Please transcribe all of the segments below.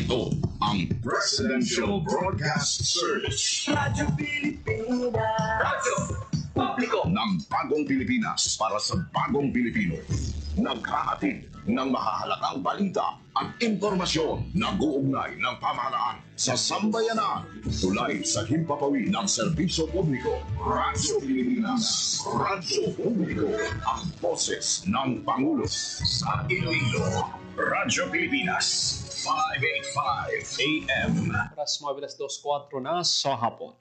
Ito ang Presidential Broadcast Service. Radyo Pilipinas. Radyo Publiko ng Bagong Pilipinas para sa Bagong Pilipino. Naghahatid ng mahahalagang balita at impormasyon na guugnay ng pamahalaan sa sambayanan. Tulay sa himpapawid ng serbisyo publiko. Radyo Pilipinas. Radyo Publiko. Ang boses ng Pangulo sa Iloilo. Radyo Pilipinas. 585 AM. Oras mga 2:04 na sa hapon.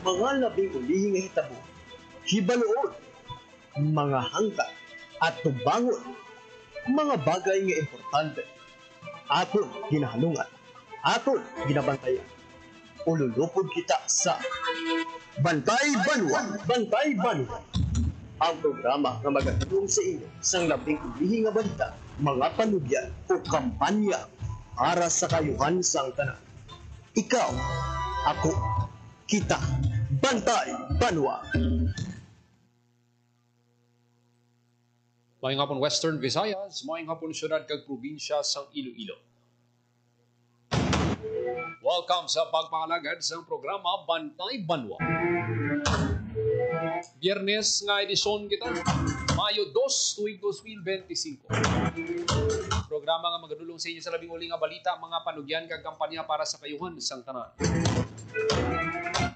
Mga labing ulihing hitabo, hibaluon, mga hangka at tubangon, mga bagay nga importante, aton ginahalungan, aton ginabantayan. Ululupod kita sa Bantay Banwa, Bantay Banwa. Ang programa nga magatulong sa inyo sang labing ulihing nga balita, mga panudyan o kampanya para sa kayuhan sang tanan. Ikaw, ako, kita, Bantay Banwa. Mayong hapon Western Visayas, mayong hapon syudad kag probinsya sang Iloilo. Welcome sa pagpangalagad sa programa Bantay Banwa. Biyernes nga edisyon kita, Mayo 2, tuig 2025. Programa nga magadulong sa inyo sa labing uli nga balita, mga panugyan kag kampanya para sa kayuhan sang tanan.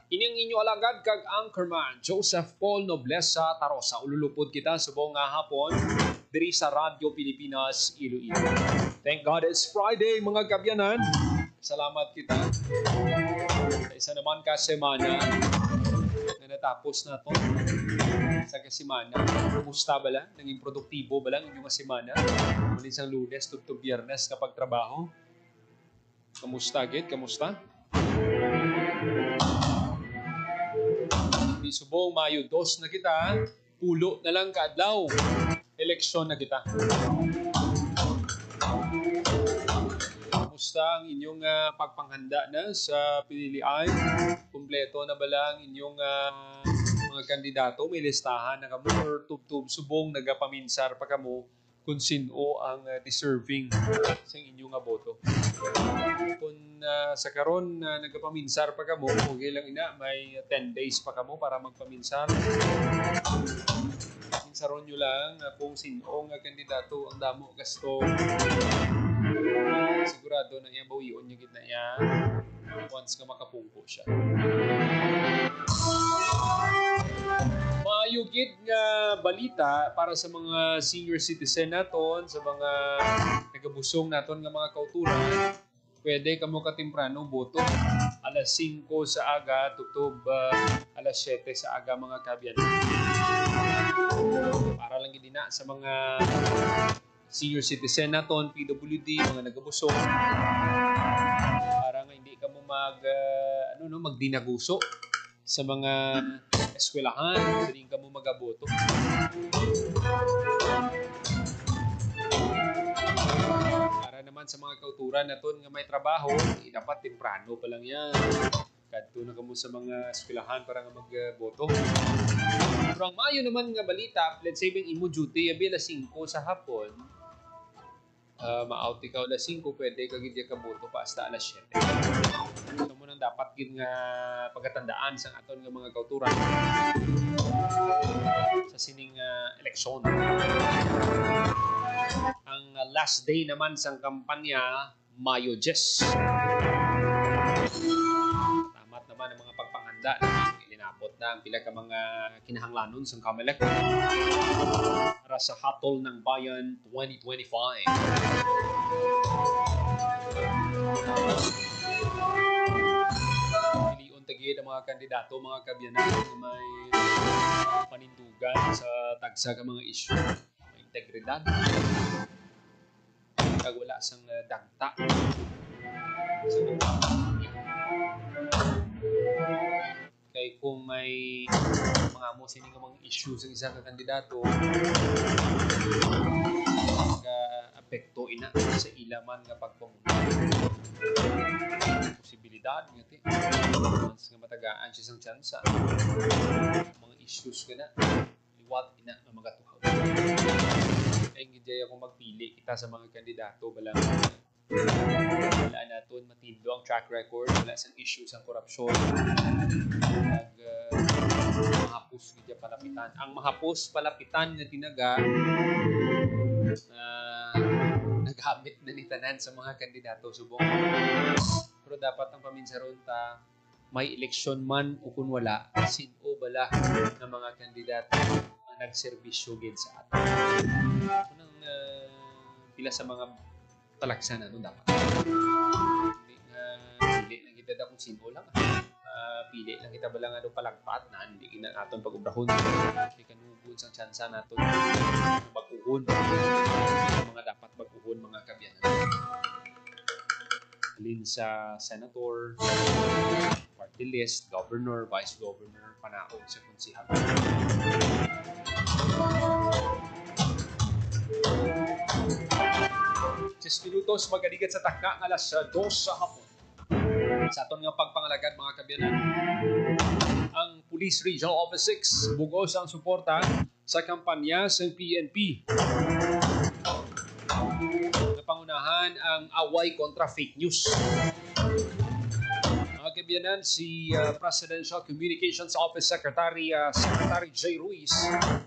Ining inyo alagad kag anchorman Joseph Paul Noblesa Tarosa. Ululupod kita sa buong nga hapon diri sa Radyo Pilipinas Iloilo. Thank God it's Friday mga kabyanan. Salamat kita sa isa naman ka semana na natapos na to sa kasimana. Kumusta ba lang? Naging produktibo ba lang inyong semana? Muli sang Lunes, tugtog Biyernes kapag trabaho. Kamusta, Gid? Kamusta? Di subong Mayo 2 na kita, pulo na lang kaadlaw. Eleksyon na kita. Kamusta ang inyong pagpanghanda na sa pinilian? Kumpleto na ba lang inyong mga kandidato? May listahan na kamo or tubtub subong nagapaminsar pa kamo kung sino ang deserving sa inyong boto. Kung sa karon nagapaminsar pa kamo, okay lang ina, may 10 days pa kamo para magpaminsar. Minsaron nyo lang kung sino ang kandidato ang damo gasto. Sigurado na iya bawion yung gitna niya once nga makapungko siya. Mayugid nga balita para sa mga senior citizen naton, sa mga nagabusong naton nga mga kauturan. Pwede kamo katemprano boto. Alas 5 sa aga, tutob alas 7 sa aga mga kabyan. Para lang gid na sa mga senior citizen naton, PWD, mga nagabusong. Para nga hindi ka mo magdinaguso sa mga eskwelahan, hindi ka mo magaboto. Para naman sa mga kauturan naton nga may trabaho, dapat temprano pa lang yan. Kadto na kamo sa mga eskwelahan para nga magboto. Pero ang Mayo naman nga balita, let's say bang imo duty abi alas 5 sa hapon. Ma-out ikaw alas 5, pwede ka gid ka boto pa hasta alas 7. So mo nang dapat gid nga pagkatandaan sang aton nga mga kauturan sa sining eleksyon. Ang last day naman sang kampanya, Mayo 10. Tamat naman ang mga pagpanghanda na ilinapot na ang pila ka mga kinahanglanon sang COMELEC para sa Hatol ng Bayan 2025. Piliun tagid ang mga kandidato, mga kabyanan na may panindugan sa tagsa ka mga issue, may integridad, kag wala sang dagta sa kay kung may mga mo sining mga issue sa isa ka kandidato apekto ina sa ilaman nga pagpamuno. Posibilidad ngati once nga matagaan siya sang tsansa mga issues kana liwat ina nga magatuhaw. Ay hindi ako magpili kita sa mga kandidato balang wala naton matindo ang track record, wala sa issues ang korupsyon. Mahapos gidya palapitan. Ang mahapos palapitan nga tinaga nagamit na ni tanan sa mga kandidato subong. Pero dapat ang paminsaron ta may eleksyon man o kung wala, sino bala ng mga kandidato na nagserbisyo gid sa atin. Unang pila sa mga talaksan na dapat. Hindi lang kita kung sino lang. Pili lang kita bala nga palagpat na hindi kita natin pag-ubrahon. Hindi kanugun sa tsansa natin baguhon. Mga dapat baguhon mga kabyanan. Alin sa senator, party list, governor, vice governor, panaog sa konsihal. Just minutos magadigat sa takna ng alas 2 sa hapon. Sa aton nga pagpangalagad mga kabyanan, ang Police Regional Office 6 bugos ang suporta sa kampanya sa PNP. Napangunahan ang away kontra fake news. Mga kabyanan, si Presidential Communications Office Secretary Jay Ruiz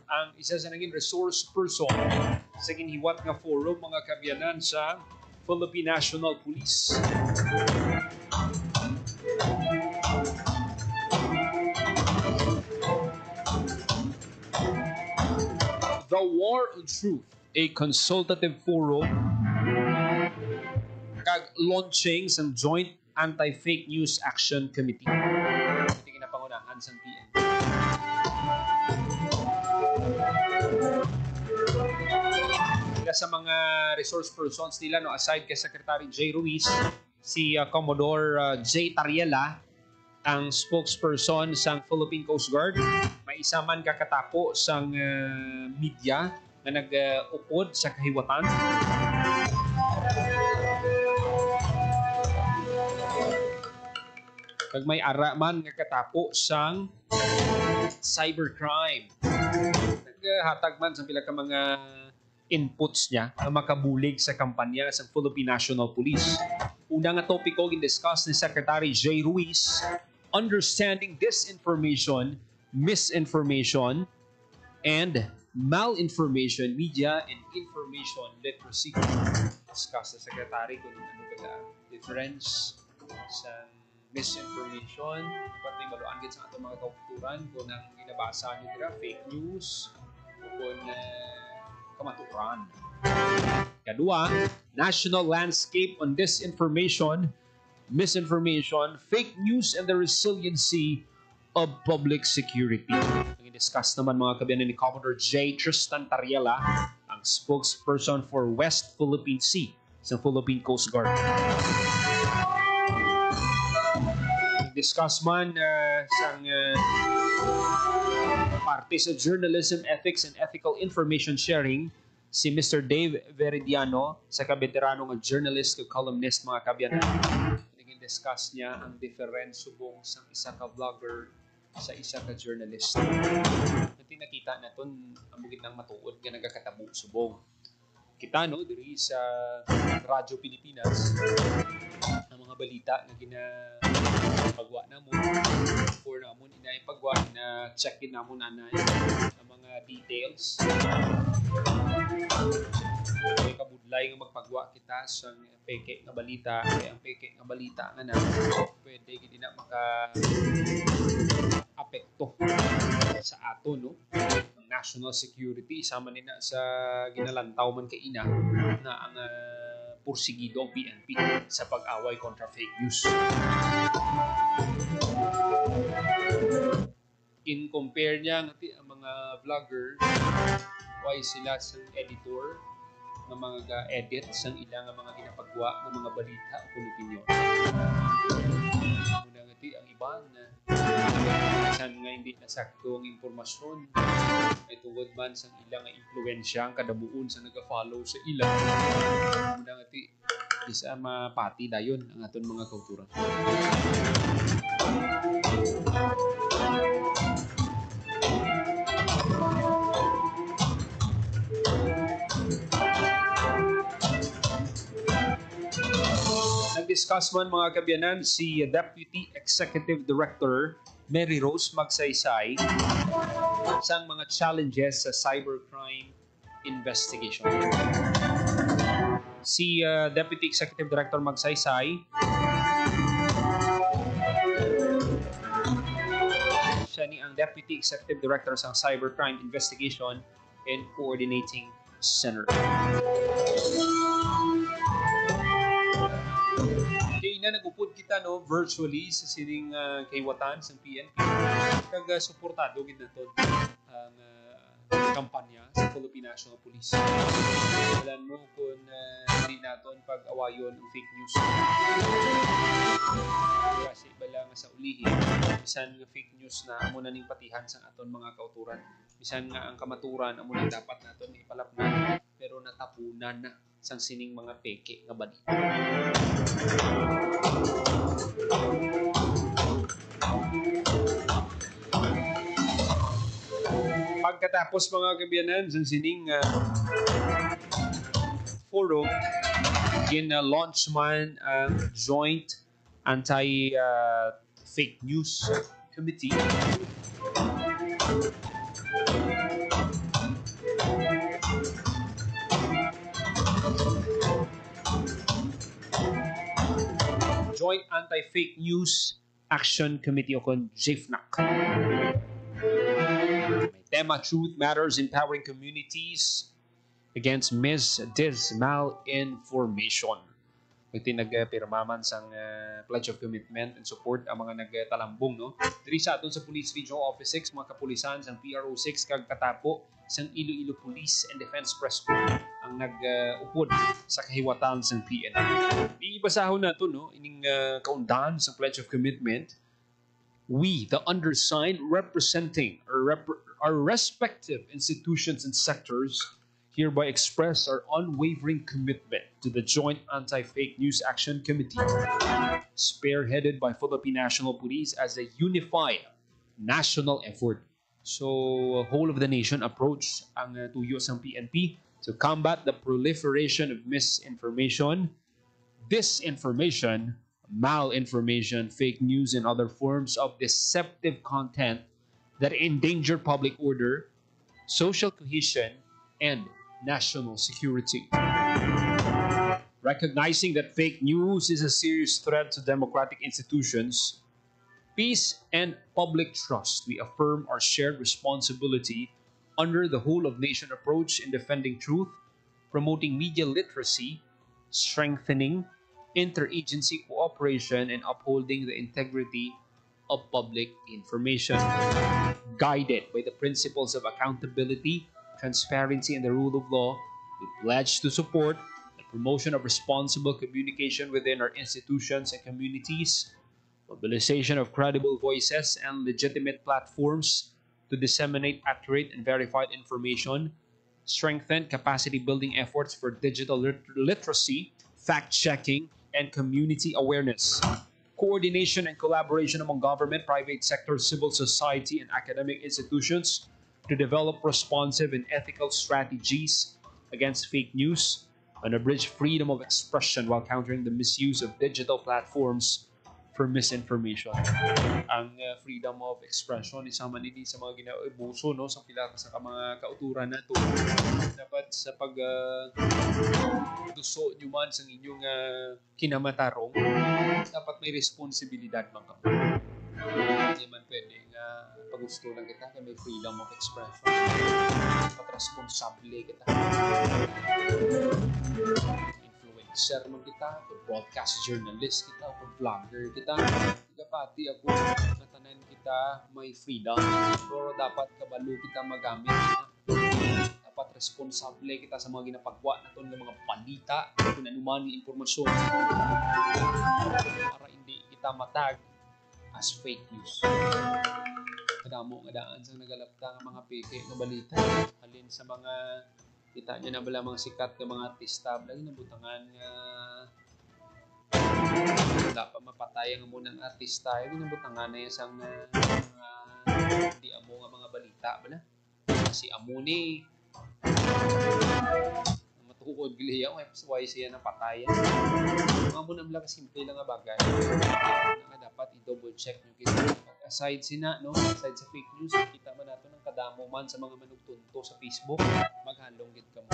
ang isa sa naging resource person sa ginhiwat nga forum mga kabyanan sa Philippine National Police. The War on Truth, a consultative forum kag launching sa Joint Anti-Fake News Action Committee. Ito ginapangunahan sa PNP. Sila sa mga resource persons nila, no, aside kay Secretary Jay Ruiz, si Commodore J. Tariela, ang spokesperson sa Philippine Coast Guard. May isa man kakatapo sa media na nag-upod sa kahiwatan. Pag may ara man nga katapo sang cybercrime. Naghatag man sa pila ka mga inputs niya na makabulig sa kampanya sa Philippine National Police. Una nga topiko gin-discuss ni Secretary Jay Ruiz, understanding disinformation, misinformation, and malinformation, media and information literacy. Discuss sa Secretary kung ano ba difference sa misinformation, pati maluan gid sa atong mga kauturan kung ang ginabasa nyo dira fake news o kung kamaturan. Kadua, national landscape on disinformation, misinformation, fake news, and the resiliency of public security. Nag-discuss naman mga kabyanan ni Commodore J. Tristan Tariela, ang spokesperson for West Philippine Sea sa Philippine Coast Guard. Discuss man sang parte sa journalism ethics and ethical information sharing si Mr. Dave Veridiano sa kabeterano ng journalist o columnist mga kabyanan. Naging discuss niya ang difference subong sa isa ka vlogger sa isa ka journalist. Natin nakita naton ang bugid ng matuod nga nagakatabo subong. Kita no diri sa Radyo Pilipinas ang mga balita na ginapagwa namon for namon inaipagwa na check-in namon anay ang mga details. May kabudlay nga magpagwa kita sa peke nga balita kay ang peke nga balita nga na pwede gid na maka apekto sa ato no national security sama nina sa ginalantaw man kay ina na ang pursigido ang PNP sa pag-away kontra fake news. In compare niya ang mga vlogger why sila sa editor ng mga edit sa ilang mga ginapagwa ng mga balita o opinion. Muna ngati ang iba na saan nga hindi nasaktong impormasyon ay tungod man sa ilang impluensya ang kadabuon sa nag-follow sa ilang. Muna ngati isa mapati dayon ang aton mga kauturan. discuss man mga kabyanan si Deputy Executive Director Mary Rose Magsaysay sa mga challenges sa cybercrime investigation. Si Deputy Executive Director Magsaysay siya ni ang Deputy Executive Director sa Cybercrime Investigation and Coordinating Center. Na nagupod kita no virtually sa sining kaywatan sa PNP kag suportado gid naton ang kampanya sa Philippine National Police. Alam mo kung hindi naton pag-awayon ang fake news. Kasi bala nga sa ulihin, bisan nga fake news na amo na ning patihan sa aton mga kauturan. Bisan nga ang kamaturan amo na dapat naton ipalapnan pero natapunan na sang sining mga peke nga balita. Pagkatapos mga kabyanan sang sining forum launch man ang joint anti fake news committee Joint Anti-Fake News Action Committee o kon JFNAC. May tema Truth Matters Empowering Communities Against Malinformation. Ito nagpirmaman sang Pledge of Commitment and Support ang mga nagtalambong no. Diri sa aton sa Police Regional Office 6 mga kapulisan sang PRO6 kag katapo sang Iloilo Police and Defense Press Corps ang nag-upod sa kahiwatan sang PNP. Ibasahon nato no ining kaundahan sa Pledge of Commitment. We, the undersigned, representing our respective institutions and sectors, hereby express our unwavering commitment to the Joint Anti-Fake News Action Committee, spearheaded by Philippine National Police as a unified national effort. So, whole of the nation approach ang tuyo sa PNP to combat the proliferation of misinformation, disinformation, malinformation, fake news, and other forms of deceptive content that endanger public order, social cohesion, and national security. Recognizing that fake news is a serious threat to democratic institutions, peace, and public trust, we affirm our shared responsibility under the whole-of-nation approach in defending truth, promoting media literacy, strengthening interagency cooperation, and upholding the integrity of public information. Guided by the principles of accountability, transparency, and the rule of law, we pledge to support the promotion of responsible communication within our institutions and communities, mobilization of credible voices and legitimate platforms to disseminate accurate and verified information, strengthen capacity-building efforts for digital literacy, fact-checking, and community awareness, coordination and collaboration among government, private sector, civil society, and academic institutions to develop responsive and ethical strategies against fake news and abridge freedom of expression while countering the misuse of digital platforms for misinformation. Ang freedom of expression isa man ini sa mga ginaubuso no sa pila sa mga kauturan nato. Dapat sa pag duso nyo man sa inyong kinamatarong, dapat may responsibilidad man ka. Hindi man pwedeng pag-gusto lang kita kaya may freedom of expression. Dapat responsable kita. Influencer man kita, kung broadcast journalist kita, kung vlogger kita. Pati ako, natanan kita may freedom. Pero dapat kabalo kita magamit kita. Dapat responsable kita sa mga ginapagwa na ito ng mga balita, kung anuman yung informasyon. Para hindi kita matag as fake news. Kadamo nga daan sa nagalapta ng mga peke na balita. Halin sa mga kita nyo na bala mga sikat ng mga artista, lagi na butangan nga wala pa mapatay ang munang artista, yung nabutangan na yung isang hindi amo nga mga balita bala. Kasi amo ni mag-uod giliya, why siya napatay. Mga mo naman lang simple lang nga bagay. Na dapat i-double check nyo kita. Aside sina, no? Aside sa fake news, kita man nato ng kadamo man sa mga manugtunto sa Facebook, maghalong gid ka mo.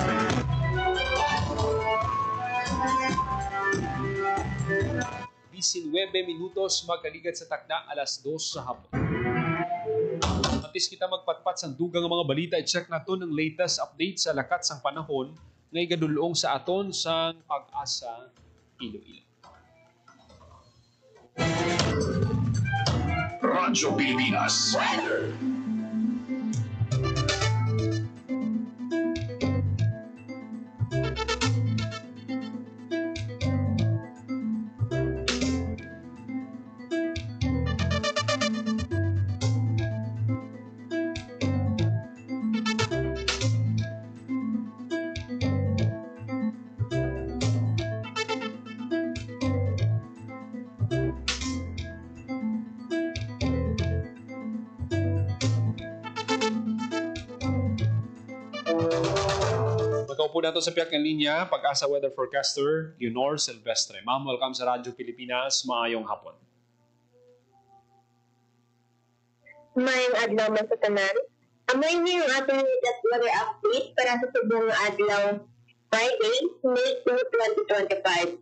19 minutos magkaligat sa takda, alas 2 sa hapon. Antes kita magpatpat sa dugang ng mga balita, i-check na to ng latest update sa lakat sang panahon ngay gadulong sa aton sang Pag-asa Iloilo. Radyo Pilipinas. Weather. Magkaupo na ito sa piyak ng linya, Pag-asa Weather Forecaster, Leonor Silvestre. Ma'am, welcome sa Radyo Pilipinas. Maayong hapon. Mayang adlaw man sa tanan. Amoy niyo yung ating latest weather update para sa subong adlaw Friday, May 2, 2025.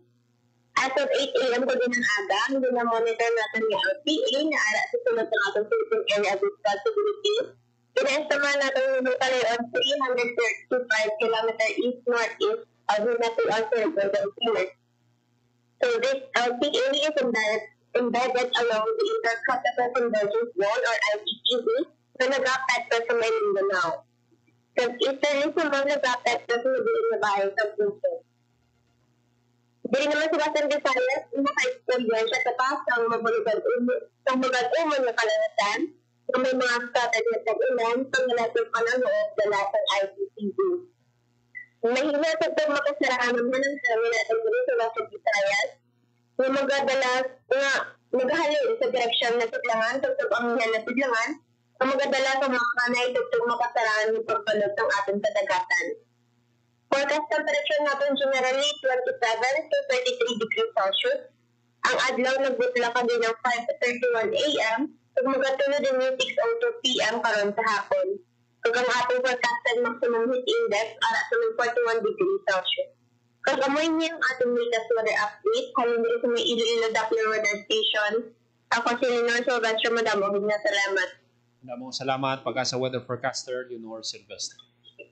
As of 8 a.m. ko din ang aga, hindi na monitor natin yung LPA na ara sa sunod ng ating Philippine Area of Responsibility. Ina-estimate natin yung local on 335 km east-northeast of Hinati on Northern Pillars. So this LPA is embedded along the Intertropical Convergence Zone or ITCZ na nag-apekto sa may Mindanao. So easterly sa mga nag-apekto sa naging bahay sa puso. Dili naman sa Western Visayas, maka-experience sa taas ng mabalugad-umon na kalanasan na may mga scattered na tag-ulan pangalating pananoob na lasang ITCZ. Mahina sa ito makasaraan naman ng sarami natin dito sa Western Visayas na magadalas na maghalin sa direksyon na sidlangan, tugtog ang na sidlangan, na magadalas sa mga kanay, tugtog makasaraan ng pagbalot ng ating kadagatan. Forecast temperature natin generally 27 to 33 degrees Celsius. Ang adlaw nagbutla ka din ng 5 to 31 a.m. Pag magatulog din yung 6:02 p.m. karon sa hapon. Pag ang ating forecasted maximum heat index ara sa 41 degrees Celsius. Kagamoy niya ang ating latest weather update. Halin din sa may Iloilo Doppler Weather Station. Ako si Leonor Silvestre, madamo. Higna salamat. Madamong salamat, Pag-asa Weather Forecaster, Leonor Silvestre.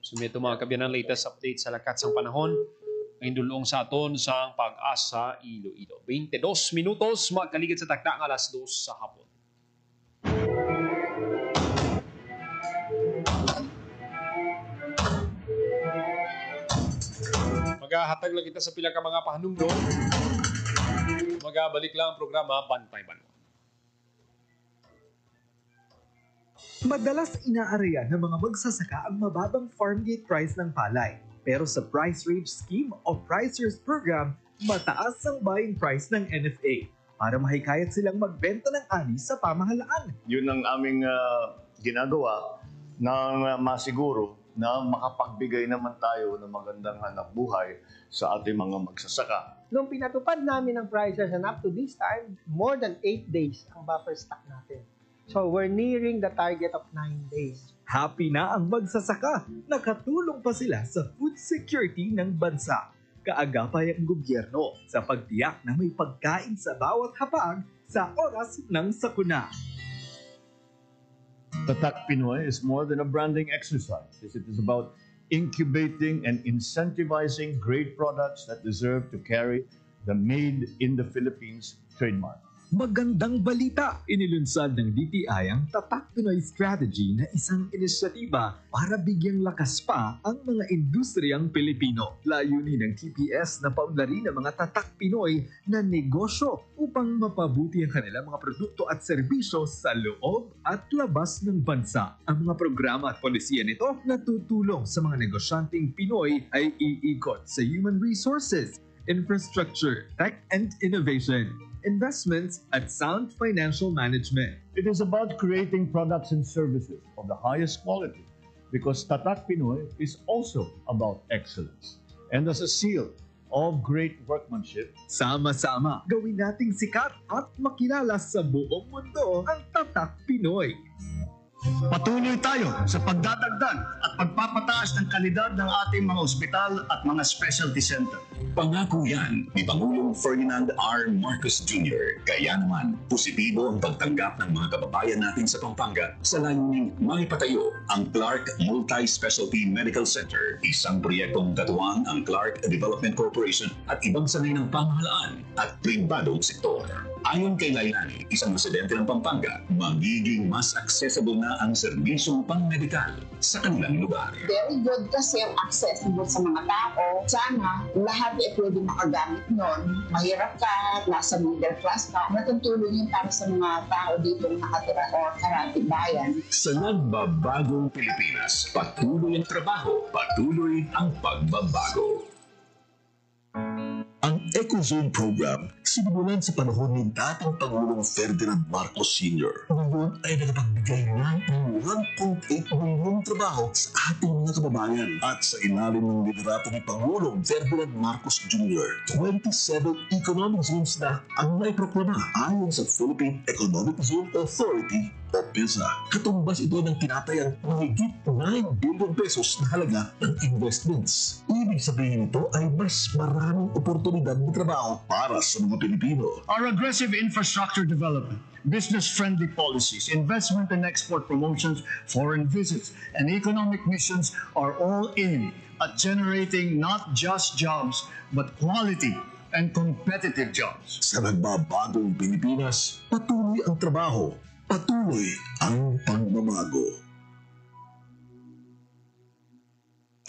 Sumito mga kabyan ng latest update sa lakat sang panahon. Ngayon dulong sa aton sa Pag-asa Iloilo. 22 minutos magkaligat sa takda ng alas 2 sa hapon. Maghahatag lang kita sa pila ka mga pahanumdum. Magabalik lang ang programa Bantay Banwa. Madalas inaaraya ng mga magsasaka ang mababang farm gate price ng palay. Pero sa Price Range Scheme o Pricers Program, mataas ang buying price ng NFA para mahikayat silang magbenta ng ani sa pamahalaan. Yun ang aming ginagawa na masiguro na makapagbigay naman tayo ng magandang hanap buhay sa ating mga magsasaka. Nung pinatupad namin ang prices and up to this time, more than 8 days ang buffer stock natin. So we're nearing the target of 9 days. Happy na ang magsasaka. Nakatulong pa sila sa food security ng bansa. Kaagapay ang gobyerno sa pagtiyak na may pagkain sa bawat hapag sa oras ng sakuna. Tatak Pinoy is more than a branding exercise. It is about incubating and incentivizing great products that deserve to carry the Made in the Philippines trademark. Magandang balita! Inilunsad ng DTI ang Tatak Pinoy Strategy na isang inisyatiba para bigyang lakas pa ang mga industriyang Pilipino. Layunin ng TPS na paunlarin ang mga Tatak Pinoy na negosyo upang mapabuti ang kanilang mga produkto at serbisyo sa loob at labas ng bansa. Ang mga programa at polisiya nito na tutulong sa mga negosyanteng Pinoy ay iikot sa human resources, infrastructure, tech and innovation, investments at sound financial management. It is about creating products and services of the highest quality because Tatak Pinoy is also about excellence. And as a seal of great workmanship, Sama-sama, gawin nating sikat at makilala sa buong mundo ang Tatak Pinoy. patuloy tayo sa pagdadagdag at pagpapataas ng kalidad ng ating mga ospital at mga specialty center. Pangako yan ni Pangulong Ferdinand R. Marcos Jr. Kaya naman, positibo ang pagtanggap ng mga kababayan natin sa Pampanga sa layuning maipatayo ang Clark Multi-Specialty Medical Center, isang proyektong katuwang ang Clark Development Corporation at ibang sanay ng pamahalaan at pribadong sektor. Ayon kay Lailani, isang residente ng Pampanga, magiging mas accessible na ang serbisyong pang-medikal sa kanilang lugar. Very good kasi ang accessible sa mga tao. Sana lahat ay pwede makagamit nun. Mahirap ka, nasa middle class ka, natutulong yun para sa mga tao dito nakatira o karating bayan. Sa nagbabagong Pilipinas, patuloy ang trabaho, patuloy ang pagbabago. Ang EcoZone Program, sinimulan sa panahon ni dating Pangulong Ferdinand Marcos Sr. Ngayon ay nakapagbigay na ng 1.8 milyong trabaho sa ating mga kababayan. At sa ilalim ng liderato ni Pangulong Ferdinand Marcos Jr., 27 economic zones na ang naiproklama ayon sa Philippine Economic Zone Authority o PEZA. Katumbas ito ng tinatayang mahigit 9 billion pesos na halaga ng investments. Ibig sabihin nito ay mas maraming oportunidad ng trabaho para sa mga Pilipino. Our aggressive infrastructure development, business-friendly policies, investment and export promotions, foreign visits, and economic missions are all in at generating not just jobs, but quality and competitive jobs. Sa nagbabagong Pilipinas, patuloy ang trabaho, patuloy ang pagbabago.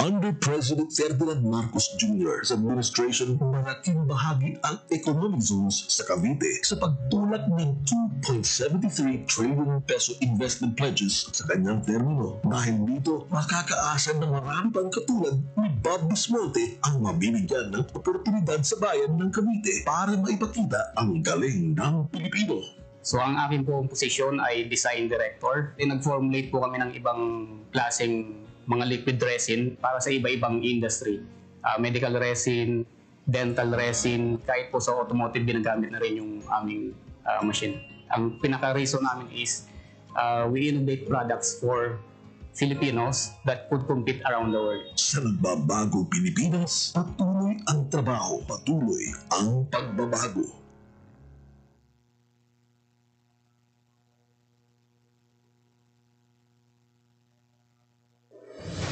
Under President Ferdinand Marcos Jr.'s administration, malaking bahagi ang economic zones sa Cavite sa pagtulak ng 2.73 trillion peso investment pledges sa kanyang termino. Dahil dito, makakaasa ng marami pang katulad ni Bob Bismolte ang mabibigyan ng oportunidad sa bayan ng Cavite para maipakita ang galing ng Pilipino. So ang akin pong posisyon ay design director. Nag-formulate po kami ng ibang klaseng mga liquid resin para sa iba-ibang industry. Medical resin, dental resin, kahit po sa automotive ginagamit na rin yung aming machine. Ang pinaka-reason namin is we innovate products for Filipinos that could compete around the world. Sa nagbabago Pilipinas, patuloy ang trabaho, patuloy ang pagbabago.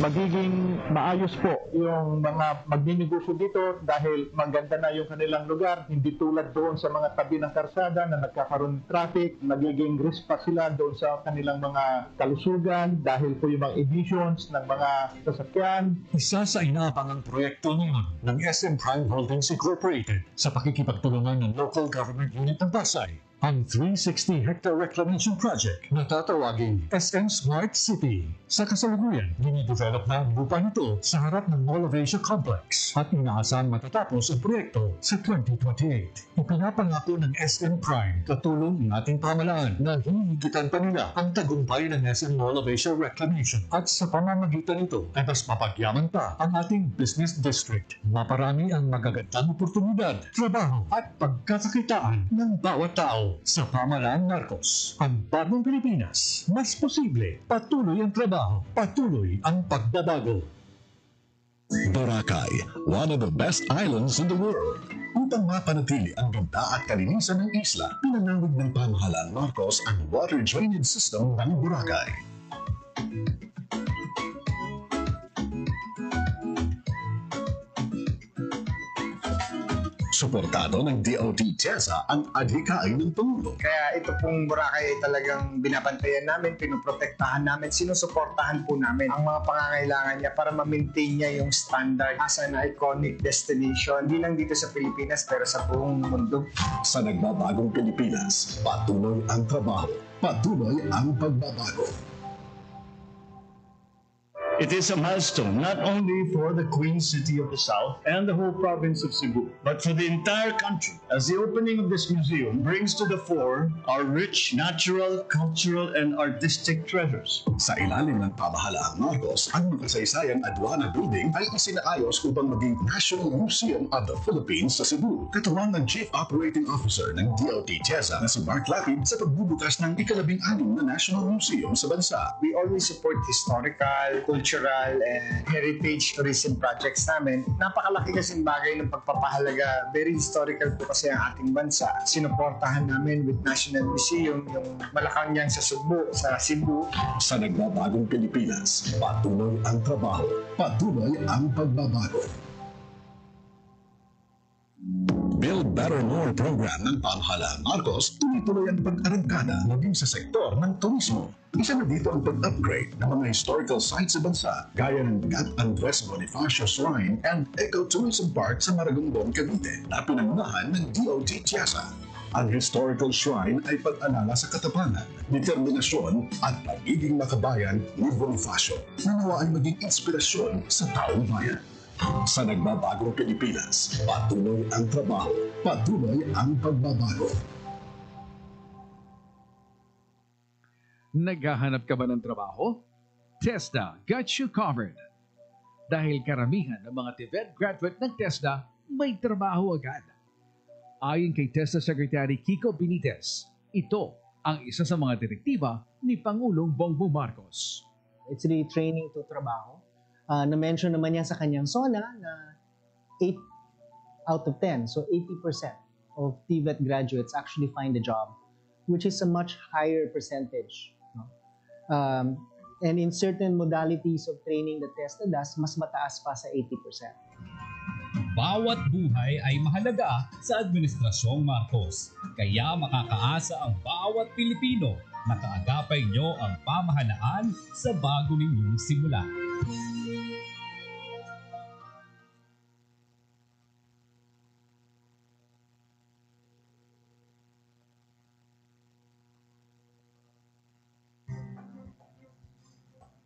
Magiging maayos po yung mga magninegosyo dito dahil maganda na yung kanilang lugar, hindi tulad doon sa mga tabi ng karsada na nagkakaroon ng traffic, magiging risk pa sila doon sa kanilang mga kalusugan dahil po yung mga emissions ng mga sasakyan. Isa sa inaabangang proyekto ngayon ng SM Prime Holdings Incorporated sa pakikipagtulungan ng local government unit ng Pasay, ang 360-hectare reclamation project na tatawaging SM Smart City. Sa kasalukuyan, dinidevelop na ang lupa nito sa harap ng Mall of Asia Complex at inaasahan matatapos ang proyekto sa 2028. Ipinapangako ng SM Prime katulong ng ating pamahalaan na hinihigitan pa nila ang tagumpay ng SM Mall of Asia Reclamation at sa pamamagitan nito ay mas mapagyaman pa ang ating business district. Maparami ang magagandang oportunidad, trabaho at pagkakakitaan ng bawat tao. Sa pamahalaan Marcos, ang bagong Pilipinas, mas posible, patuloy ang trabaho, patuloy ang pagbabago. Boracay, one of the best islands in the world. Upang mapanatili ang ganda at kalinisan ng isla, pinanawag ng pamahalaan Marcos ang water drainage system ng Boracay. Suportado ng DOT TESA ang adhikain ng Pangulo. Kaya ito pong Boracay ay talagang binabantayan namin, pinuprotektahan namin, sinusuportahan po namin ang mga pangangailangan niya para ma-maintain niya yung standard as an iconic destination, hindi lang dito sa Pilipinas pero sa buong mundo. Sa nagbabagong Pilipinas, patuloy ang trabaho, patuloy ang pagbabago. It is a milestone not only for the Queen City of the South and the whole province of Cebu, but for the entire country, as the opening of this museum brings to the fore our rich natural, cultural, and artistic treasures. Sa ilalim ng pamahalaang Marcos, ang makasaysayang Aduana Building ay isinaayos upang maging National Museum of the Philippines sa Cebu. Katawan ng Chief Operating Officer ng DOT TIEZA na si Mark Lapid sa pagbubukas ng ika-16 na National Museum sa bansa. We always support historical, cultural, and heritage tourism projects namin. Napakalaki kasing bagay ng pagpapahalaga. Very historical po kasi ang ating bansa. Sinuportahan namin with National Museum yung Malacanang sa Cebu. Sa nagbabagong Pilipinas, patuloy ang trabaho, patuloy ang pagbabago. Build Better More program ng pamahalaang Marcos, tuloy-tuloy ang pag-arangkada maging sa sektor ng turismo. Isa na dito ang pag-upgrade ng mga historical sites sa bansa, gaya ng Gat Andres Bonifacio Shrine and Ecotourism Park sa Maragondon, Cavite, na pinangunahan ng DOT TIEZA. Ang historical shrine ay pag-alala sa katapangan, determinasyon at pagiging makabayan ni Bonifacio na nawa ay maging inspirasyon sa taong bayan. Sa nagbabagong Pilipinas, patuloy ang trabaho, patuloy ang pagbabago. Naghahanap ka ba ng trabaho? TESDA got you covered. Dahil karamihan ng mga TVET graduate ng TESDA may trabaho agad. Ayon kay TESDA Secretary Kiko Benitez, ito ang isa sa mga direktiba ni Pangulong Bongbong Marcos. It's really training to trabaho. Na-mention naman niya sa kanyang SONA na 8 out of 10, so 80% of TVET graduates actually find a job, which is a much higher percentage. No? And in certain modalities of training that TESDA does, mas mataas pa sa 80%. Bawat buhay ay mahalaga sa Administrasyong Marcos, kaya makakaasa ang bawat Pilipino na kaagapay nyo ang pamahalaan sa bago ninyong simula.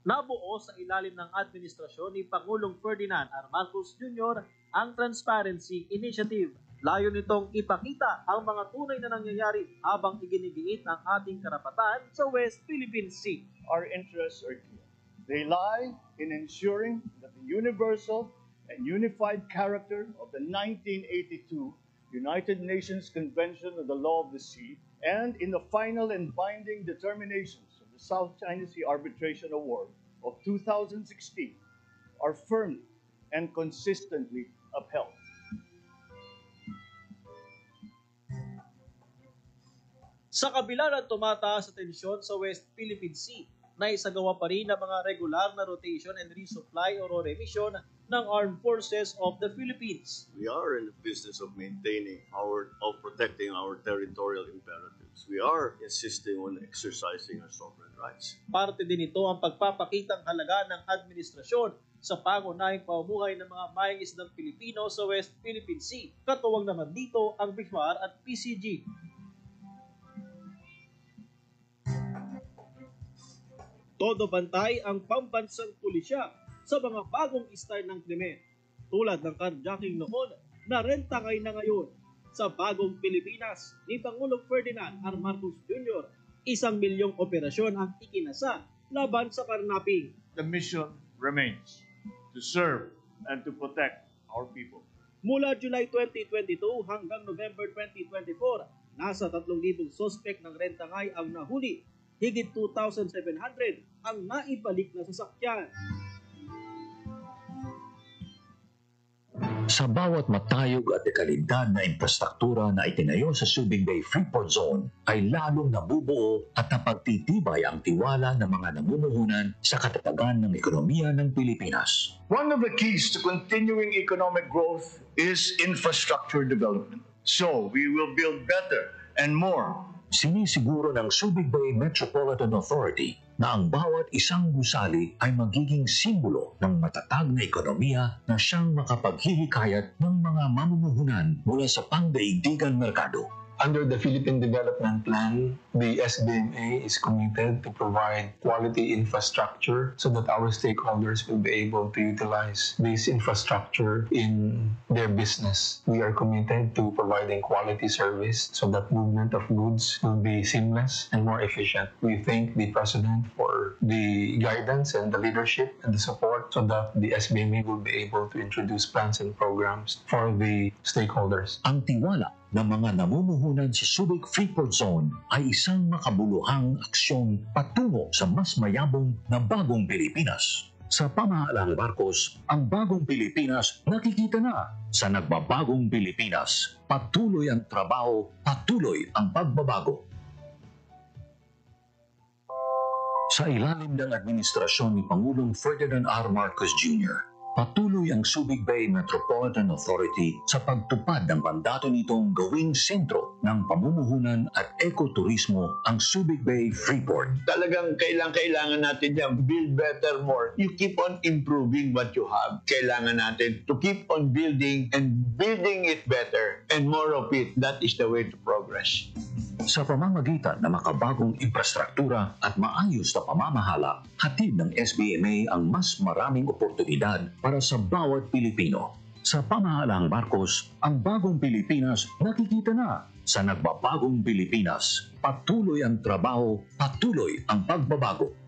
Nabuo sa ilalim ng administrasyon ni Pangulong Ferdinand R. Marcos Jr. ang Transparency Initiative. Layo nitong ipakita ang mga tunay na nangyayari habang iginigiit ang ating karapatan sa West Philippine Sea. Our interests are clear. They lie in ensuring that the universal and unified character of the 1982 United Nations Convention of the Law of the Sea and in the final and binding determinations of the South China Sea Arbitration Award of 2016 are firmly and consistently upheld. Sa kabila ng tumataas sa tensyon sa West Philippine Sea, naisagawa pa rin ang mga regular na rotation and resupply o remission ng Armed Forces of the Philippines. We are in the business of protecting our territorial imperatives. We are insisting on exercising our sovereign rights. Parte din ito ang pagpapakitang halaga ng administrasyon sa pangunahing pamumuhay ng mga mayang isdang Pilipino sa West Philippine Sea. Katuwang naman dito ang BIFAR at PCG. Todo bantay ang pambansang pulisya sa mga bagong style ng krimen. Tulad ng carjacking noon na rentangay na ngayon sa bagong Pilipinas ni Pangulong Ferdinand R. Marcos Jr. 1 milyong operasyon ang ikinasa laban sa karnaping. The mission remains to serve and to protect our people. Mula July 2022 hanggang November 2024, nasa 3,000 suspect ng rentangay ang nahuli. Higit 2,700 ang naibalik na sasakyan. Sa bawat matayog at dekalidad na infrastruktura na itinayo sa Subic Bay Freeport Zone ay lalong nabubuo at napagtitibay ang tiwala ng mga namumuhunan sa katatagan ng ekonomiya ng Pilipinas. One of the keys to continuing economic growth is infrastructure development. So, we will build better and more. Sinisiguro ng Subic Bay Metropolitan Authority na ang bawat isang gusali ay magiging simbolo ng matatag na ekonomiya na siyang makapaghihikayat ng mga mamumuhunan mula sa pangdaigdigan merkado. Under the Philippine Development Plan, the SBMA is committed to provide quality infrastructure so that our stakeholders will be able to utilize this infrastructure in their business. We are committed to providing quality service so that movement of goods will be seamless and more efficient. We thank the President for the guidance and the leadership and the support so that the SBMA will be able to introduce plans and programs for the stakeholders. Ang tiwala ng mga namumuhunan sa Subic Freeport Zone ay isang makabuluhang aksyon patungo sa mas mayabong na bagong Pilipinas. Sa pamahalaang Marcos, ang bagong Pilipinas nakikita na. Sa nagbabagong Pilipinas, patuloy ang trabaho, patuloy ang pagbabago. Sa ilalim ng administrasyon ni Pangulong Ferdinand R. Marcos Jr., patuloy ang Subic Bay Metropolitan Authority sa pagtupad ng mandato nitong gawing sentro ng pamumuhunan at ekoturismo ang Subic Bay Freeport. Talagang kailangan natin yan. Build better more. You keep on improving what you have. Kailangan natin to keep on building and building it better and more of it. That is the way to progress. Sa pamamagitan ng makabagong infrastruktura at maayos na pamamahala, hatid ng SBMA ang mas maraming oportunidad para sa bawat Pilipino. Sa pamahalaang Marcos, ang bagong Pilipinas nakikita na. Sa nagbabagong Pilipinas, patuloy ang trabaho, patuloy ang pagbabago.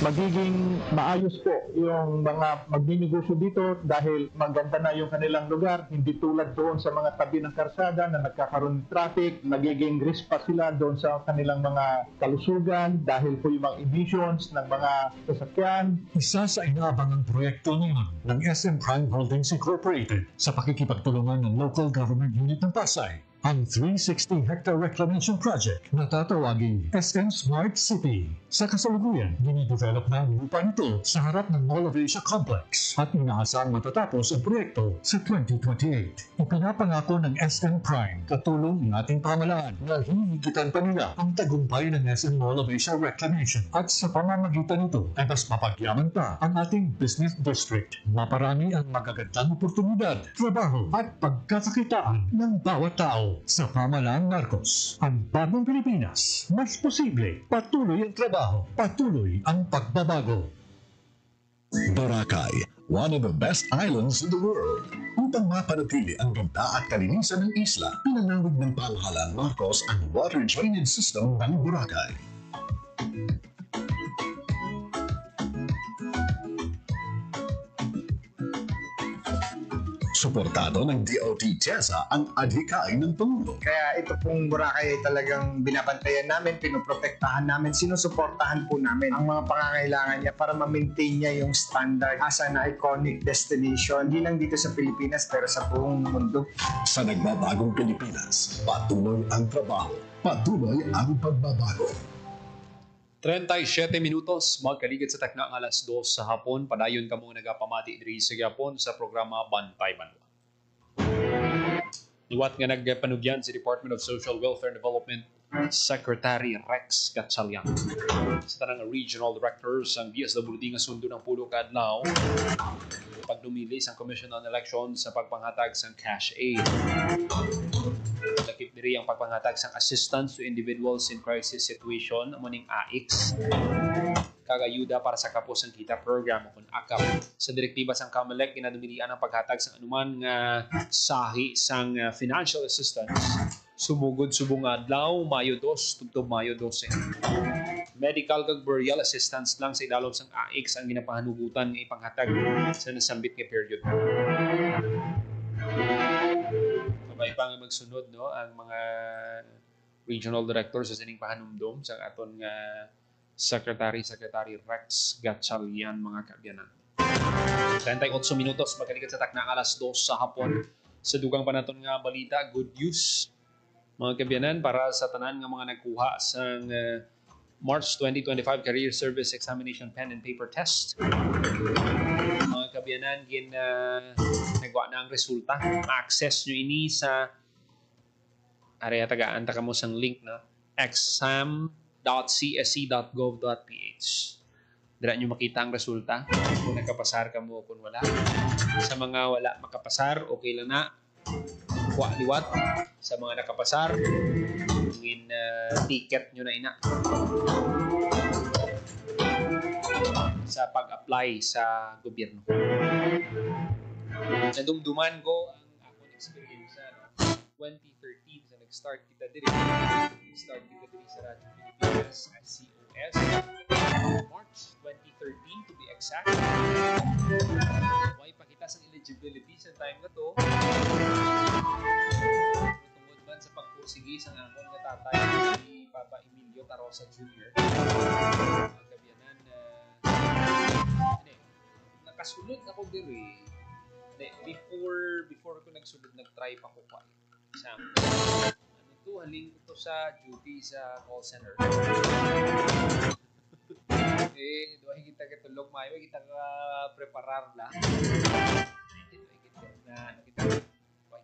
Magiging maayos po yung mga magninegosyo dito dahil maganda na yung kanilang lugar, hindi tulad doon sa mga tabi ng karsada na nagkakaroon ng traffic, nagiging risk pa sila doon sa kanilang mga kalusugan dahil po yung mga emissions ng mga sasakyan. Isa sa inaabangang proyekto ngayon ng SM Prime Holdings Incorporated sa pakikipagtulungan ng Local Government Unit ng Pasay, ang 360-hectare reclamation project na tatawaging SM Smart City. Sa kasalukuyan, dinidevelop na ang lupa nito sa harap ng Mall of Asia Complex at inaasang matatapos ang proyekto sa 2028. Ipinapangako ng SM Prime katulong ng ating pamahalaan na hihigitan pa nila ang tagumpay ng SM Mall of Asia Reclamation at sa pamamagitan nito ay mas mapagyaman pa ang ating business district. Maparami ang magagandang oportunidad, trabaho at pagkakakitaan ng bawat tao. Sa pamahalaang Marcos, ang bagong Pilipinas, mas posible, patuloy ang trabaho, patuloy ang pagbabago. Boracay, one of the best islands in the world. Upang mapanatili ang ganda at kalinisan ng isla, pinanawag ng pamahalaan Marcos ang water drainage system ng Boracay. Suportado ng DOT TESA ang adhikain ng Pangulo. Kaya ito pong Boracay ay talagang binabantayan namin, pinoprotektahan namin, sinusuportahan po namin ang mga pangangailangan niya para ma-maintain niya yung standard as an iconic destination, hindi lang dito sa Pilipinas pero sa buong mundo. Sa nagbabagong Pilipinas, patuloy ang trabaho, patuloy ang pagbabago. 37 minutos, magkaligid sa takna ng alas 2 sa hapon. Padayon ka mong nagapamati diri sa Gapon sa programa Bantay Banwa. Iwat nga nagpanugyan si Department of Social Welfare and Development Secretary Rex Gatchalian. Sa tanang regional directors ang DSWD nga sundo ng pulo kaadlaw pagdumili sa Commission on Elections sa pagpanghatag sa cash aid. Nakip diri ang pagpanghatag sa assistance to individuals in crisis situation amoning AICS. Kagayuda para sa kapos ang kita program o kung akap. Sa direktiba sang CAMELEC, ginadumilian ang paghatag sa anuman nga sahi sang financial assistance. Sumugod subong adlaw, Mayo 2, tubtob Mayo 12. Medical kag burial assistance lang sa idalom sang AICS ang ginapahanugutan ng ipanghatag sa nasambit nga period. Sabay pa nga magsunod no, ang mga regional directors sa sining pahanumdom sa aton nga Secretary Rex Gatchalian, mga kaabyanan. 38 minutos, magkalikat sa takna alas 2 sa hapon. Sa dugang pa naton nga balita, good news, mga kaabyanan, para sa tanan nga mga nagkuha sa March 2025 Career Service Examination Pen and Paper Test. Mga kaabyanan, nagwa na ang resulta. Ma-access nyo ini sa area tagaan taka mo sang link na exam.csc.gov.ph. Dira nyo makita ang resulta kung nakapasar ka mo kung wala. Sa mga wala makapasar, okay lang na. Kuha liwat. Sa mga nakapasar, ngin ticket nyo na ina. Sa pag-apply sa gobyerno. Nadumduman ko ang akong experience sa 2013 sa nag-start kita diri. Nag-start kita diri sa Radyo Pilipinas as COS. March 2013 to be exact. Why pakita sa eligibility sa time na to. Tungod man sa pagpursige sa akong nga tatay si Papa Emilio Tarosa Jr. Gabianan nakasulod ako diri. Before ko nagsulod, nag-try pa ko pa. Ano to, haling ko to sa duty sa call center. Doon kita katulog, may kita ka preparar lang.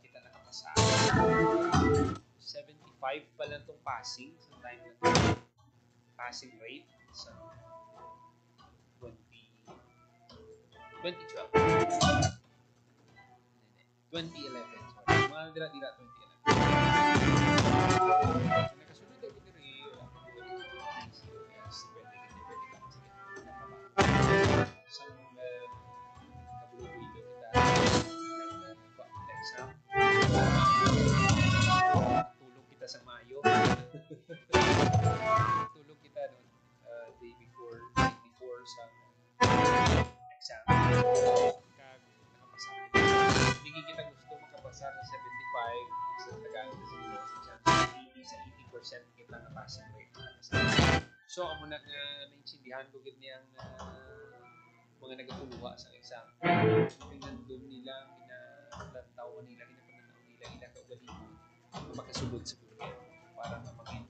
Kita nakapasa. 75 pa lang tong passing sa time na to. Passing rate sa 2012. 2011. Sorry. Mga dira-dira 2011. Nakasunod ako diri sa kabulubuyo kita exam. Tulog kita sa Mayo. Tulog kita noon day before sa exam. Nakapasa. Hindi kita gusto makapasa sa 75 sa Tagalog sa 80% kita napasa rate. So amo na naintindihan ko gid niyang mga nagakuluha sa exam. Pinandom nila, pinalantaw nila, ginapananaw nila ila ka ugali makasulod sa dunya para maging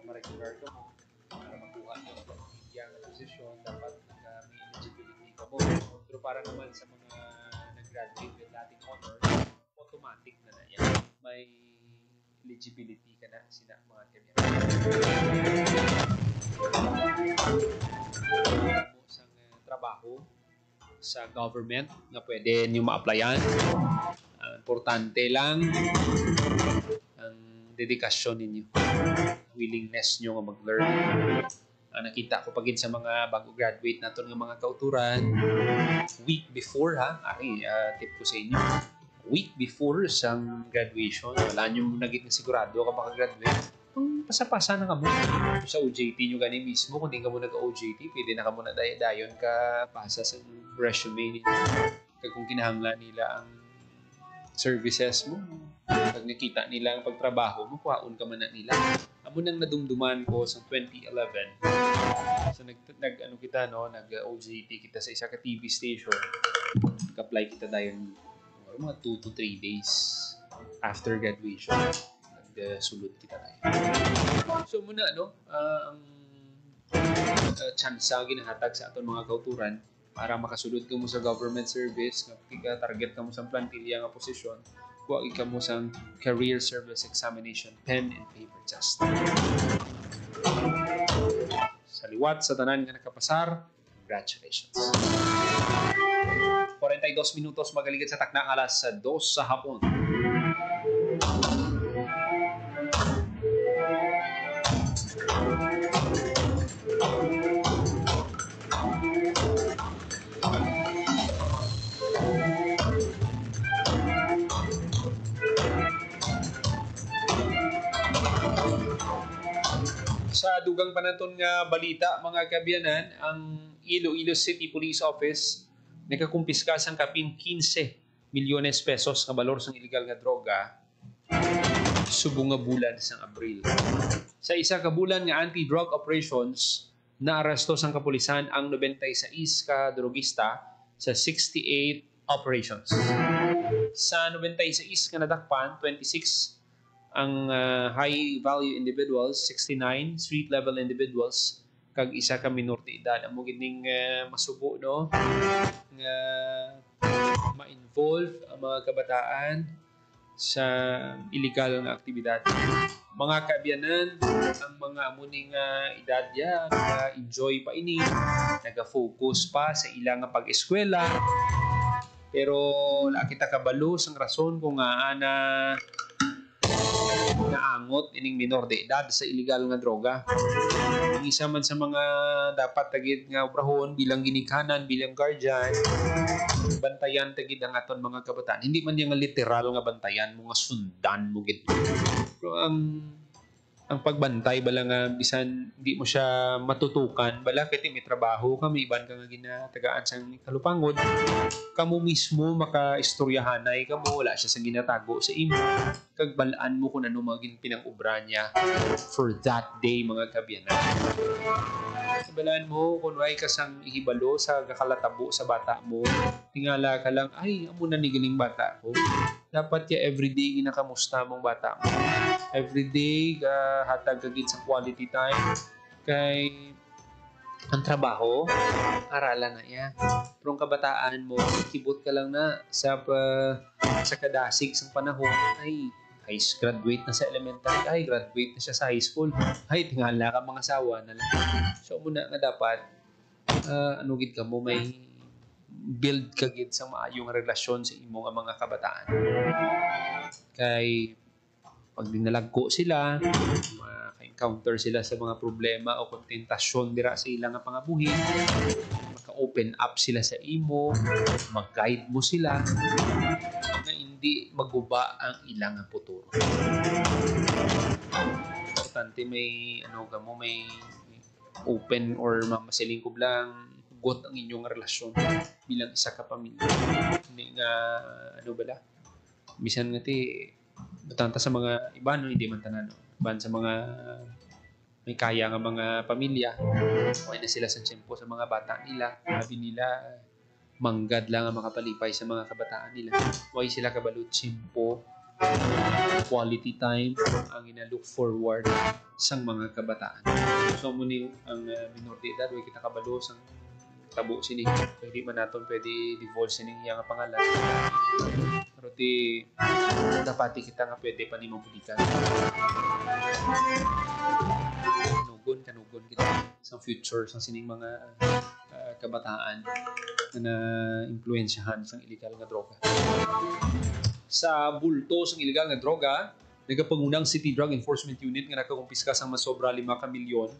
ma-regular ka mo, para makuha mo ang iyang posisyon, dapat may eligibility ka mo. Pero para naman sa mga nag-graduate with Latin honor, automatic na yan. May eligibility ka na sina mga kemya. Sa trabaho sa government na pwede nyo ma-applyan. Importante lang ang dedikasyon ninyo. Willingness nyo nga mag-learn. Nakita ko pagin sa mga bago graduate natin ng mga kauturan week before tip ko sa inyo, week before sa graduation, wala nyo naging sigurado ka makagraduate, pasa-pasa na ka mo sa OJT nyo gani mismo. Kung di ka mo nag-OJT, pwede na ka mo na dayon ka pasa sa resume ninyo. Kung kinahanglan nila ang services mo, pag nakita nila ang pagtrabaho mo, kuhaon ka man na nila. Amo nang nadumduman ko sa 2011. So nag-OJT kita sa isa ka TV station. Nag-apply kita dayon mga 2 to 3 days after graduation. Nag-sulod kita dayon. So muna ang chance ginahatag sa aton mga kauturan para makasulod ka mo sa government service, nga target ka mo sa plantilla nga posisyon, kuha ka mo sa career service examination, pen and paper test. Sa liwat sa tanan nga nakapasar, congratulations. 42 minutos magaligid sa takna alas 2 sa hapon. Sa dugang panaton nga balita, mga kabyanan, ang Iloilo City Police Office nakakumpiska sang kapin 15 milyones pesos nga balor sang illegal nga droga subong nga bulan sang Abril. Sa isa ka bulan nga anti-drug operations, naaresto sang kapulisan ang 96 ka drogista sa 68 operations. Sa 96 nga nadakpan, 26 ang high-value individuals, 69 street-level individuals, kag isa ka minor de edad. Amo gining masubo nga ma-involve ang mga kabataan sa illegal nga aktibidad. Mga kaabyanan, ang mga amuning edad ya, enjoy pa ini, naga-focus pa sa ilang pag-eskwela, pero wala kita kabalo sang rason kung naangot ining minor de edad sa illegal nga droga. Ang isa man sa mga dapat tagid nga obrahon bilang ginikanan, bilang guardian, bantayan tagid ang aton mga kabataan. Hindi man yung literal nga bantayan, mga sundan mo gid. Pero ang pagbantay bala nga bisan di mo siya matutukan, bala kay may trabaho ka, may iban ka nga ginatagaan sang kalupangod, kamo mismo makaistoryahanay kamo, wala siya sa ginatago sa imo, kag balaan mo kung ano maging pinang-ubra niya for that day, mga kabyanan. Balaan mo kung why ka sang ihibalo sa gakalatabo sa bata mo, tingala ka lang, ay amo na ni galing bata ko. Dapat ya everyday ginakamusta mong bata mo, everyday hatag kagid sa quality time, kay ang trabaho aralan na ya. Pero ang kabataan mo, kibot ka lang na sa kadasig sang panahon, ay graduate na sa elementary, ay graduate na siya sa high school, ay tingala ka mga asawa na lang. So muna nga dapat ano gid ka mo, may build ka gid sa maayong relasyon sa imong mga kabataan. Kay pag dinalagko sila, maka-encounter sila sa mga problema o kontentasyon dira sa ilang pangabuhi, maka-open up sila sa imo, mag-guide mo sila na hindi maguba ang ilang futuro. Importante may may open or mamasiling ko lang hugot ang inyong relasyon bilang isa ka pamilya. Hindi nga bisan nga batanta sa mga iba, no, hindi man tanan, no. Ban sa mga may kaya nga mga pamilya, okay na sila sa tiyempo sa mga bata nila, sabi nila manggad lang ang makapalipay sa mga kabataan nila. Why sila kabalo tiyempo, quality time ang ina-look forward sang mga kabataan. So muni ang minor de edad, way kita kabalo sang tabo sini, hindi man naton pwede divorce sining iyang pangalan, pero dapat kita nga pwede pa ni mabulikan, kanugon kita sa future sa sining mga kabataan na influensyahan sa illegal nga droga. Sa bulto sa illegal nga droga, nagapangunang City Drug Enforcement Unit nga nakakumpiska sang masobra 5 ka milyon.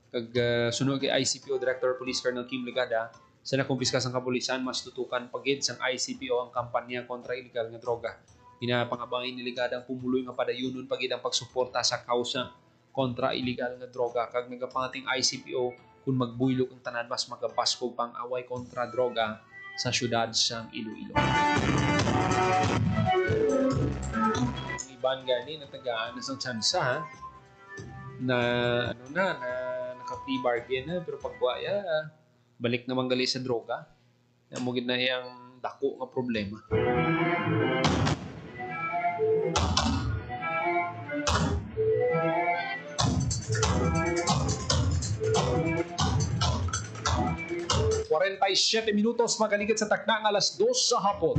Kag sunod kay ICPO Director Police Colonel Kim Legada, sa nakumpiska sang kapulisan, mas tutukan pagid sang ICPO ang kampanya kontra illegal nga droga. Pinapangabangin ni Legada ang pumuloy nga padayunon pagid ang pagsuporta sa kausa kontra illegal nga droga. Kag nagapangating ICPO kung magbuylog ang tanan, mas magapaskog pang away kontra droga sa syudad sang Iloilo. Ang iban gani natagaan na sang tsansa na naka-plea bargain na, pero pagbuaya balik naman gali sa droga, namugid na iyang dako nga problema. Siete minutos magaligid sa takna ng alas 2 sa hapon.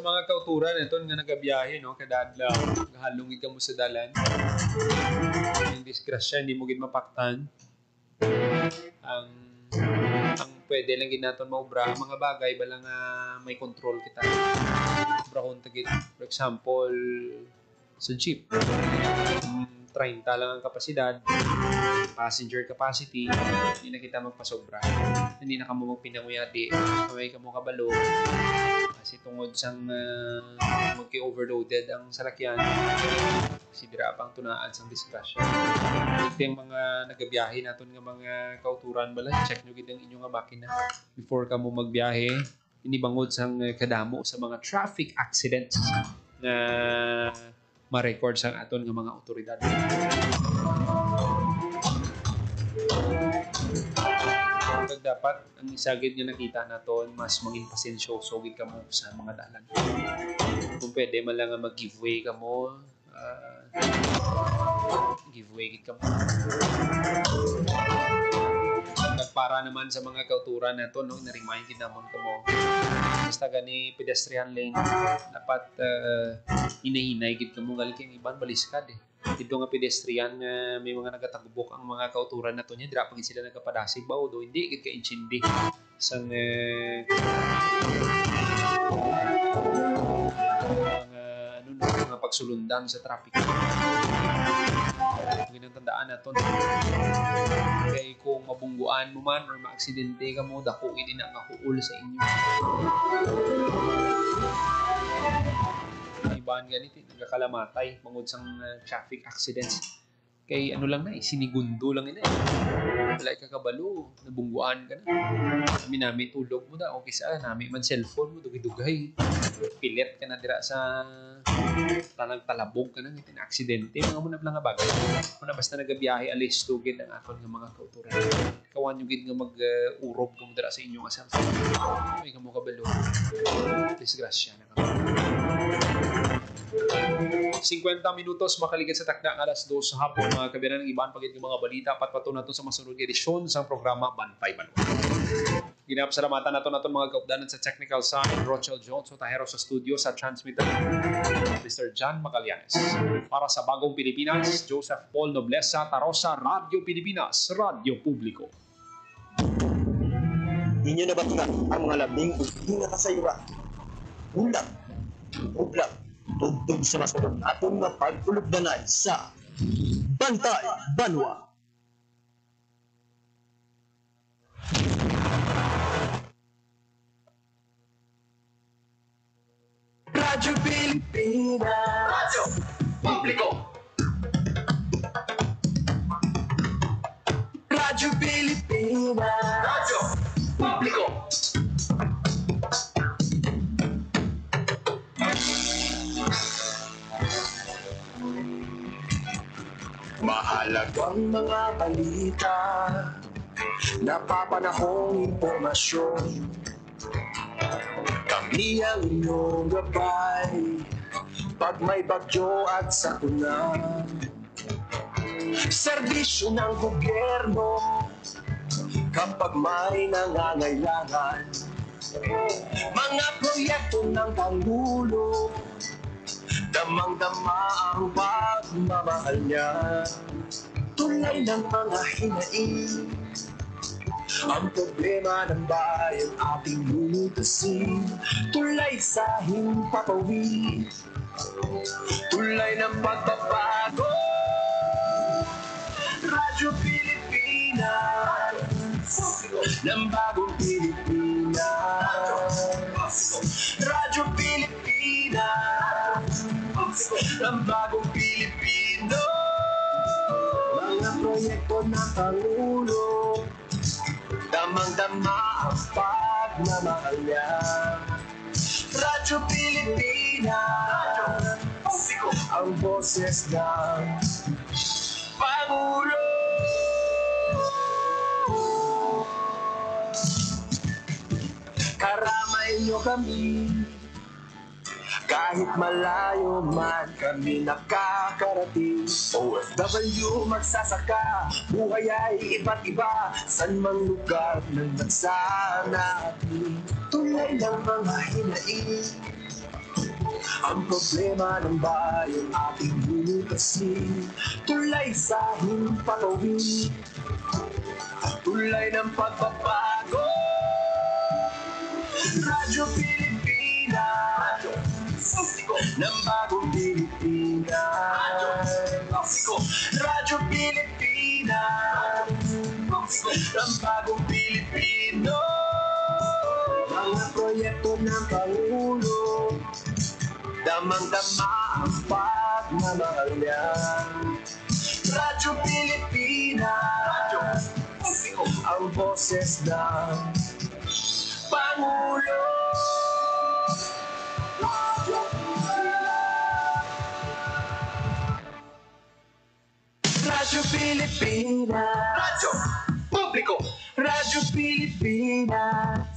Mga kauturan ito nga nagabiyahe, no, kada adlaw halungig ka mo sa dalan, yung disgrasya hindi mo gid mapaktan. Ang pwede lang gid naton maubra mga bagay bala nga may control kita. Brahon tagit, for example sa jeep, 30 lang ang kapasidad, passenger capacity, hindi na kita magpasobra, hindi na kamo magpinanguyati, kaway kamo kabalo kasi tungod sang magki-overloaded ang salakyan, kasi dira pang tunaan sang disgrasya. Ito yung mga nagabiyahe naton nga mga kauturan bala, check nyo gid ang inyong makina before ka mo magbiyahe. inibangod sang kadamo sa mga traffic accidents na ma-record sang aton nga mga otoridad. Dapat ang isagid nga nakita naton mas mangin pasensyoso gid kamo sa mga dalan. Kung pwede man lang mag-giveaway kamo, giveaway gid kamo. Nagpara naman sa mga kauturan nato, no, na-remind gid namon kamo. Basta gani pedestrian lane dapat hinay-hinay gid kamo gali kay iban baliskad eh. Dito nga pedestrian may mga nagatagubok ang mga kauturan na to niya dira pagin sila nagkapadasig ba o do hindi gid ka inchindi sang mga pagsulundan sa traffic. Ginatandaan naton kay kung mabungguan mo man or maaksidente ka mo dako idi na nga huul sa inyo. Iban ganito, nagkakalamatay mangod sang traffic accidents. Kay ano lang na, sinigundo lang ina. Wala kakabalo, nabungguan ka na. Nami tulog mo na, okay sa nami man cellphone mo, dugay-dugay. Pilit ka na dira sa tanang talabog ka na, itin aksidente. Mga muna lang nga bagay. Muna basta nagabiyahe, alis tugid ang akon ng mga kauturan. Kawan yung gid nga mag-urog kung dira sa inyong asal. May kamo kabalo. Disgrasya na kamo. 50 minutos makaligid sa takda ng alas 2 sa hapon mga kabiyanan ng iban pagit ng mga balita patpato nato sa masunod nga edisyon sa programa Bantay Balon. Ginapasalamatan nato mga kaupdanan sa technical side Rochelle Jones o tahero sa studio sa transmitter Mr. John Magallanes. Para sa Bagong Pilipinas, Joseph Paul Noblesa Tarosa, Radio Pilipinas, Radio Publiko. Inyo na ba ang mga labing na kasayura? Ulam, ulam, tugtog sa masunod atong mapagpulugdanay sa Bantay Banwa. Radyo Pilipinas, Radyo Publiko. Radyo Pilipinas, Radyo Publiko. Mahalagang mga balita, napapanahong impormasyon. Kami ang inyong gabay, pag may bagyo at sakuna. Serbisyo ng gobyerno, kapag may nangangailangan. Mga proyekto ng Pangulo, damang-dama ang pagmamahal niya. Tulay ng mga hinaing, ang problema ng bayan ating lulutasin. Tulay sa himpapawid, tulay ng pagbabago. Radyo Pilipinas, ng bagong Pilipinas. Radyo Pilipinas, ng bagong Pilipino. Mga proyekto ng Pangulo, damang-dama ang pagmamahal niya. Radyo Pilipinas, ang boses ng Pangulo. Karamay niyo kami, kahit malayo man kami nakakarating. OFW magsasaka, buhay ay iba't iba, san mang lugar ng bansa natin. Tulay ng mga hinaing, ang problema ng bayan ating lulutasin. Tulay sa himpapawid, tulay ng pagbabago. Radyo Pilipinas, ng bagong Pilipinas. Radyo Pilipinas, ng bagong Pilipino. Mga proyekto ng Pangulo, damang-dama ang pagmamahal niya. Radyo Pilipinas, ang boses ng Pangulo. Radyo Pilipinas. Radyo Publiko. Radyo Pilipinas.